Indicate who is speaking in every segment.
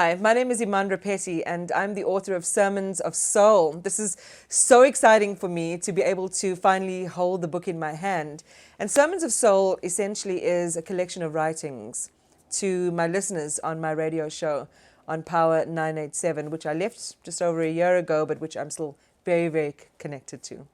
Speaker 1: Hi, my name is Iman Rappetti and I'm the author of Sermons of Soul. This is so exciting for me to be able to finally hold the book in my hand. And Sermons of Soul essentially is a collection of writings to my listeners on my radio show on Power 987, which I left just over a year ago, but which I'm still very, very connected to.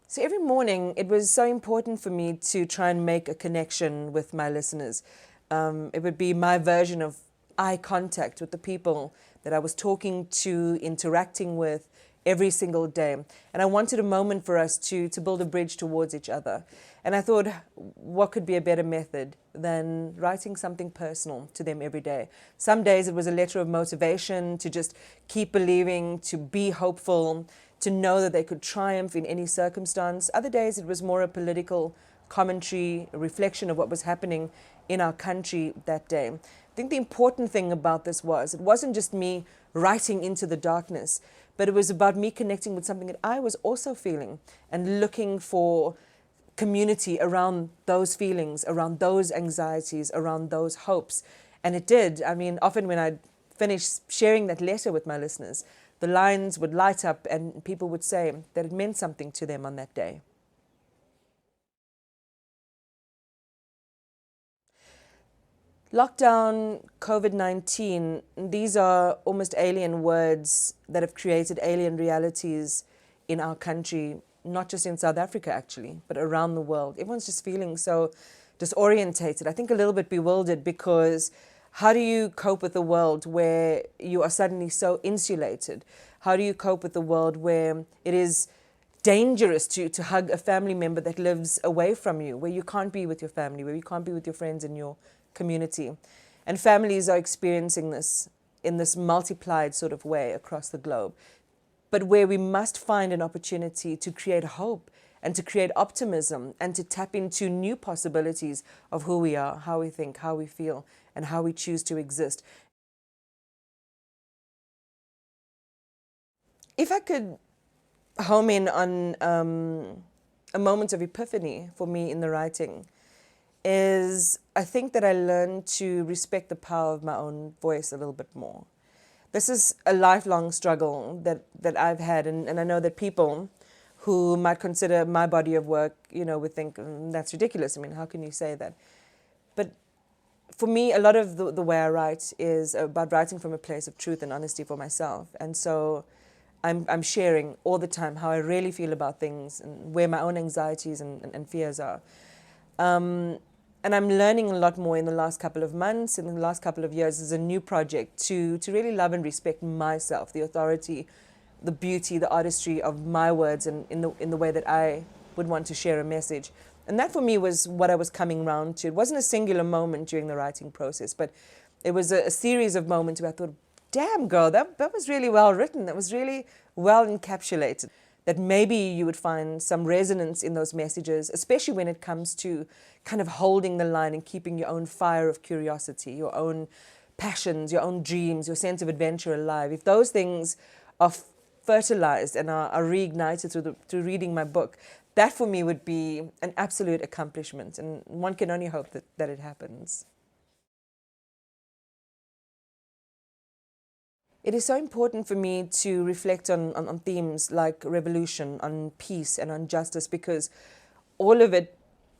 Speaker 1: So every morning, it was so important for me to try and make a connection with my listeners. It would be my version of eye contact with the people that I was talking to, interacting with every single day. And I wanted a moment for us to build a bridge towards each other. And I thought, what could be a better method than writing something personal to them every day? Some days it was a letter of motivation to just keep believing, to be hopeful, to know that they could triumph in any circumstance. Other days it was more a political commentary, a reflection of what was happening in our country that day. I think the important thing about this was, it wasn't just me writing into the darkness, but it was about me connecting with something that I was also feeling and looking for community around those feelings, around those anxieties, around those hopes. And it did. I mean, often when I'd finish sharing that letter with my listeners, the lines would light up and people would say that it meant something to them on that day. Lockdown, COVID-19, these are almost alien words that have created alien realities in our country, not just in South Africa actually, but around the world. Everyone's just feeling so disorientated, I think a little bit bewildered, because how do you cope with a world where you are suddenly so insulated? How do you cope with a world where it is dangerous to hug a family member that lives away from you, where you can't be with your family, where you can't be with your friends in your community? And families are experiencing this in this multiplied sort of way across the globe, but where we must find an opportunity to create hope and to create optimism and to tap into new possibilities of who we are, how we think, how we feel, and how we choose to exist. If I could home in on a moment of epiphany for me in the writing, is I think that I learned to respect the power of my own voice a little bit more. This is a lifelong struggle that I've had, and I know that people who might consider my body of work, would think, that's ridiculous. I mean, how can you say that? But for me, a lot of the way I write is about writing from a place of truth and honesty for myself. And so I'm sharing all the time how I really feel about things and where my own anxieties and fears are. And I'm learning a lot more in the last couple of months, in the last couple of years, as a new project to really love and respect myself, the authority, the beauty, the artistry of my words, and in the way that I would want to share a message. And that for me was what I was coming round to. It wasn't a singular moment during the writing process, but it was a series of moments where I thought, damn girl, that was really well written. That was really well encapsulated. That maybe you would find some resonance in those messages, especially when it comes to kind of holding the line and keeping your own fire of curiosity, your own passions, your own dreams, your sense of adventure alive. If those things are fertilized and are reignited through reading my book, that for me would be an absolute accomplishment. And one can only hope that it happens. It is so important for me to reflect on themes like revolution, on peace and on justice, because all of it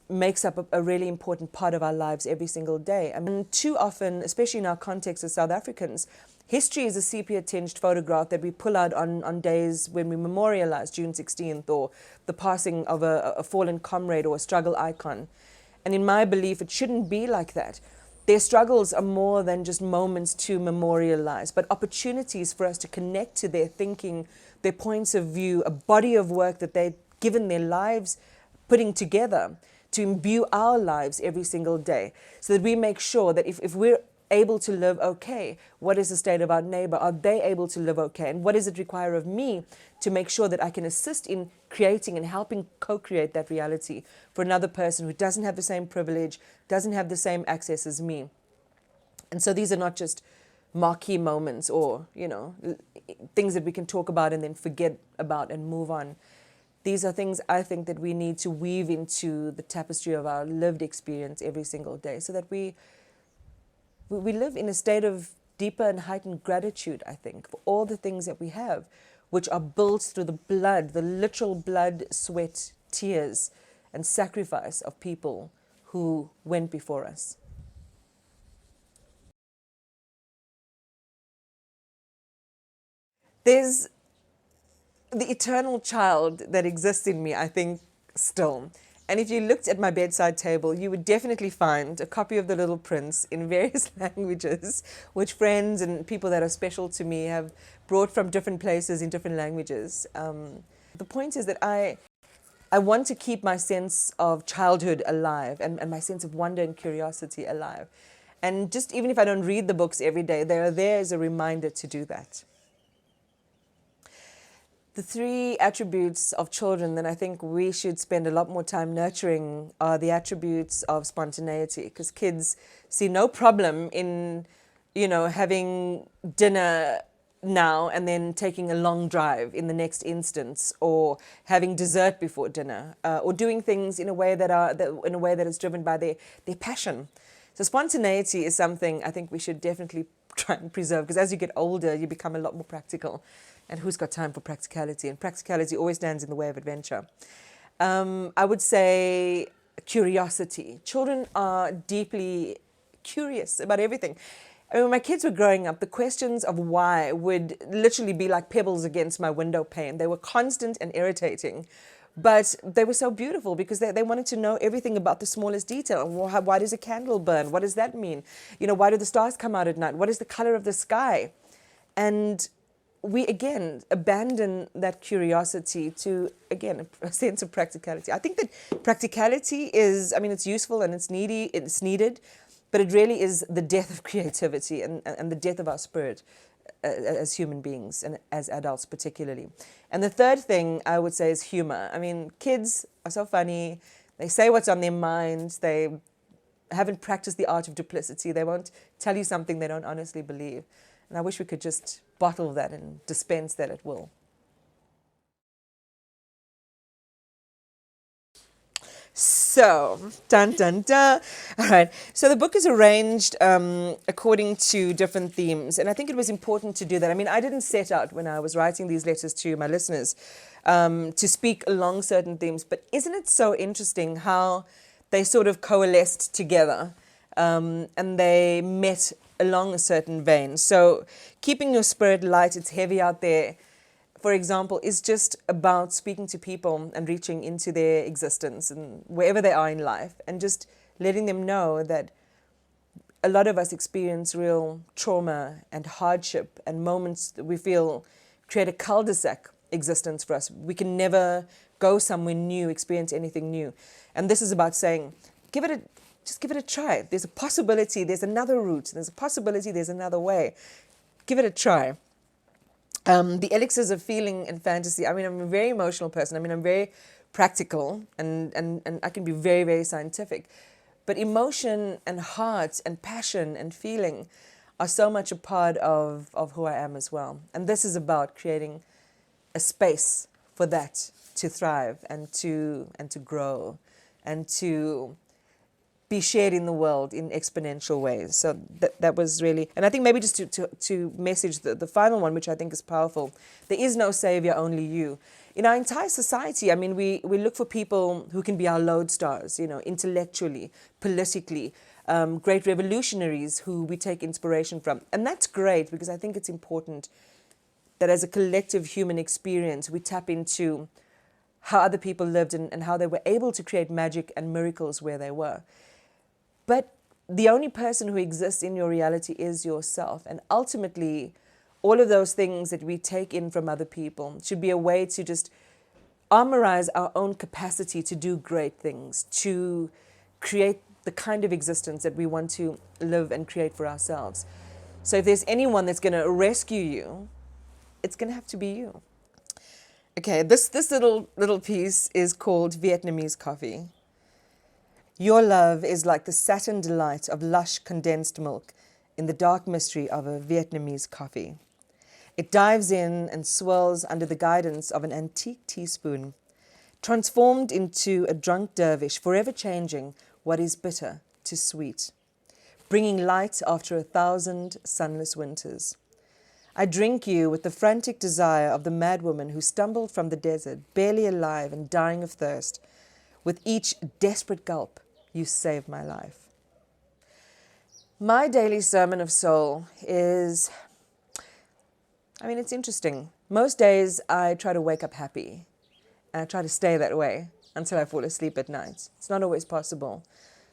Speaker 1: makes up a really important part of our lives every single day. I mean, too often, especially in our context as South Africans, history is a sepia-tinged photograph that we pull out on days when we memorialize June 16th or the passing of a fallen comrade or a struggle icon. And in my belief, it shouldn't be like that. Their struggles are more than just moments to memorialize, but opportunities for us to connect to their thinking, their points of view, a body of work that they've given their lives putting together to imbue our lives every single day, so that we make sure that if we're able to live okay, what is the state of our neighbor? Are they able to live okay? And what does it require of me to make sure that I can assist in creating and helping co-create that reality for another person who doesn't have the same privilege, doesn't have the same access as me? And so these are not just marquee moments or, things that we can talk about and then forget about and move on. These are things I think that we need to weave into the tapestry of our lived experience every single day, so that we live in a state of deeper and heightened gratitude, I think, for all the things that we have, which are built through the blood, the literal blood, sweat, tears, and sacrifice of people who went before us. There's the eternal child that exists in me, I think, still. And if you looked at my bedside table, you would definitely find a copy of The Little Prince in various languages, which friends and people that are special to me have brought from different places in different languages. The point is that I want to keep my sense of childhood alive and my sense of wonder and curiosity alive. And just even if I don't read the books every day, they are there as a reminder to do that. The three attributes of children that I think we should spend a lot more time nurturing are the attributes of spontaneity, because kids see no problem in, having dinner now and then taking a long drive in the next instance, or having dessert before dinner, or doing things in a way that is driven by their passion. So spontaneity is something I think we should definitely try and preserve, because as you get older, you become a lot more practical. And who's got time for practicality? And practicality always stands in the way of adventure. I would say curiosity. Children are deeply curious about everything. I mean, when my kids were growing up, the questions of why would literally be like pebbles against my window pane. They were constant and irritating, but they were so beautiful because they wanted to know everything about the smallest detail. Why does a candle burn? What does that mean? Why do the stars come out at night? What is the color of the sky? And we, again, abandon that curiosity to, again, a sense of practicality. I think that practicality is, it's useful and it's needed, but it really is the death of creativity and the death of our spirit as human beings and as adults particularly. And the third thing I would say is humor. Kids are so funny. They say what's on their minds. They haven't practiced the art of duplicity. They won't tell you something they don't honestly believe. And I wish we could just bottle that and dispense that at will. So, dun, dun, dun. All right. So the book is arranged according to different themes. And I think it was important to do that. I didn't set out when I was writing these letters to my listeners to speak along certain themes. But isn't it so interesting how they sort of coalesced together and they met along a certain vein? So keeping your spirit light, it's heavy out there, for example, is just about speaking to people and reaching into their existence and wherever they are in life, and just letting them know that a lot of us experience real trauma and hardship and moments that we feel create a cul-de-sac existence for us. We can never go somewhere new, experience anything new. And this is about saying, just give it a try. There's a possibility, there's another route, there's a possibility, there's another way. Give it a try. The elixirs of feeling and fantasy. I'm a very emotional person. I'm very practical and I can be very, very scientific. But emotion and heart and passion and feeling are so much a part of who I am as well. And this is about creating a space for that to thrive and to grow and to be shared in the world in exponential ways. So that was really, and I think maybe just to message the final one, which I think is powerful. There is no savior, only you. In our entire society, we look for people who can be our lodestars, intellectually, politically, great revolutionaries who we take inspiration from. And that's great, because I think it's important that as a collective human experience, we tap into how other people lived and how they were able to create magic and miracles where they were. But the only person who exists in your reality is yourself. And ultimately, all of those things that we take in from other people should be a way to just armorize our own capacity to do great things, to create the kind of existence that we want to live and create for ourselves. So if there's anyone that's going to rescue you, it's going to have to be you. Okay, this little piece is called Vietnamese Coffee. Your love is like the satin delight of lush condensed milk in the dark mystery of a Vietnamese coffee. It dives in and swirls under the guidance of an antique teaspoon, transformed into a drunk dervish, forever changing what is bitter to sweet. bringing light after 1,000 sunless winters. I drink you with the frantic desire of the madwoman who stumbled from the desert, barely alive and dying of thirst. With each desperate gulp, you save my life. My daily sermon of soul is, it's interesting. Most days I try to wake up happy, and I try to stay that way until I fall asleep at night. It's not always possible.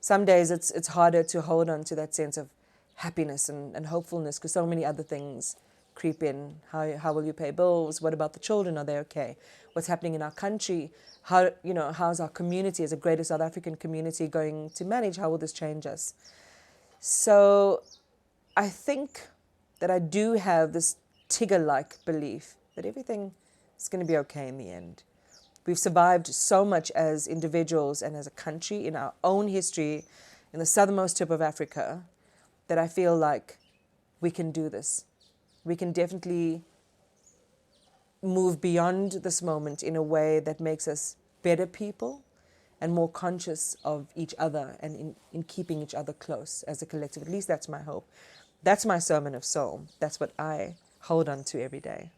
Speaker 1: Some days it's harder to hold on to that sense of happiness and hopefulness because so many other things creep in. How will you pay bills? What about the children? Are they okay? What's happening in our country? How's our community as a greater South African community going to manage? How will this change us? So I think that I do have this Tigger-like belief that everything is going to be okay in the end. We've survived so much as individuals and as a country in our own history in the southernmost tip of Africa that I feel like we can do this. We can definitely move beyond this moment in a way that makes us better people and more conscious of each other and in keeping each other close as a collective. At least that's my hope. That's my sermon of soul. That's what I hold on to every day.